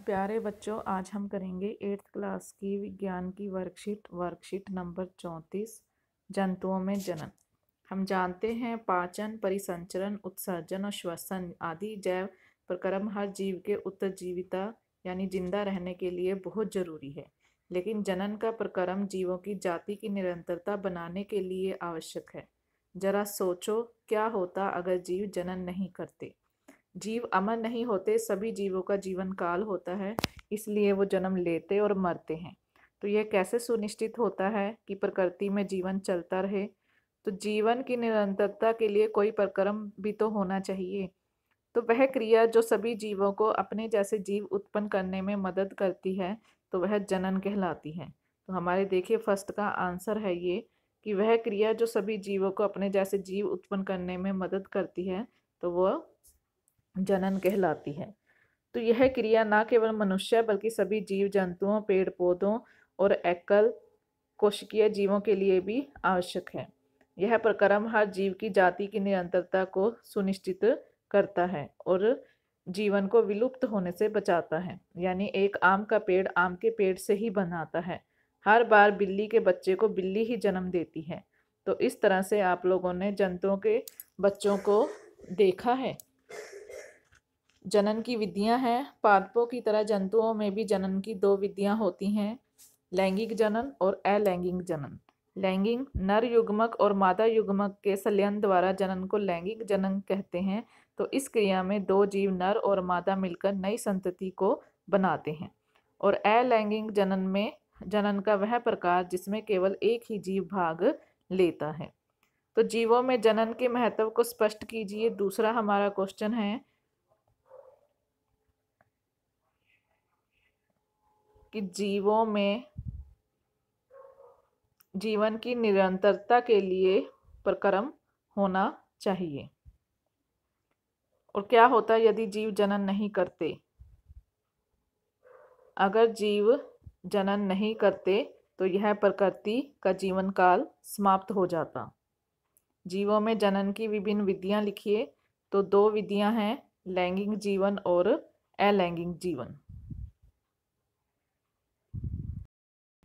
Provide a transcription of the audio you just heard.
प्यारे बच्चों, आज हम करेंगे 8th क्लास की विज्ञान की वर्कशीट नंबर 34 जंतुओं में जनन। हम जानते हैं पाचन, परिसंचरण, उत्सर्जन और श्वसन आदि जैव प्रक्रम हर जीव के उत्तरजीविता यानी जिंदा रहने के लिए बहुत जरूरी है। लेकिन जनन का प्रक्रम जीवों की जाति की निरंतरता बनाने के लिए आवश्यक है। जरा सोचो, क्या होता अगर जीव जनन नहीं करते। जीव अमर नहीं होते, सभी जीवों का जीवन काल होता है, इसलिए वो जन्म लेते और मरते हैं। तो यह कैसे सुनिश्चित होता है कि प्रकृति में जीवन चलता रहे? तो जीवन की निरंतरता के लिए कोई प्रक्रम भी तो होना चाहिए। तो वह क्रिया जो सभी जीवों को अपने जैसे जीव उत्पन्न करने में मदद करती है, तो वह जनन कहलाती है। तो हमारे देखिए फर्स्ट का आंसर है ये कि वह क्रिया जो सभी जीवों को अपने जैसे जीव उत्पन्न करने में मदद करती है, तो वह जनन कहलाती है। तो यह क्रिया न केवल मनुष्य बल्कि सभी जीव जंतुओं, पेड़ पौधों और एकल कोशिकीय जीवों के लिए भी आवश्यक है। यह प्रक्रम हर जीव की जाति की निरंतरता को सुनिश्चित करता है और जीवन को विलुप्त होने से बचाता है। यानी एक आम का पेड़ आम के पेड़ से ही बनाता है। हर बार बिल्ली के बच्चे को बिल्ली ही जन्म देती है। तो इस तरह से आप लोगों ने जंतुओं के बच्चों को देखा है। जनन की विधियां हैं। पादपों की तरह जंतुओं में भी जनन की दो विधियां होती हैं, लैंगिक जनन और अलैंगिक जनन। लैंगिक नर युग्मक और मादा युग्मक के संलयन द्वारा जनन को लैंगिक जनन कहते हैं। तो इस क्रिया में दो जीव नर और मादा मिलकर नई संतति को बनाते हैं। और अलैंगिक जनन में जनन का वह प्रकार जिसमें केवल एक ही जीव भाग लेता है। तो जीवों में जनन के महत्व को स्पष्ट कीजिए। दूसरा हमारा क्वेश्चन है कि जीवों में जीवन की निरंतरता के लिए प्रक्रम होना चाहिए। और क्या होता है यदि जीव जनन नहीं करते? अगर जीव जनन नहीं करते तो यह प्रकृति का जीवन काल समाप्त हो जाता। जीवों में जनन की विभिन्न विधियां लिखिए। तो दो विधियां हैं, लैंगिक जीवन और अलैंगिक जीवन।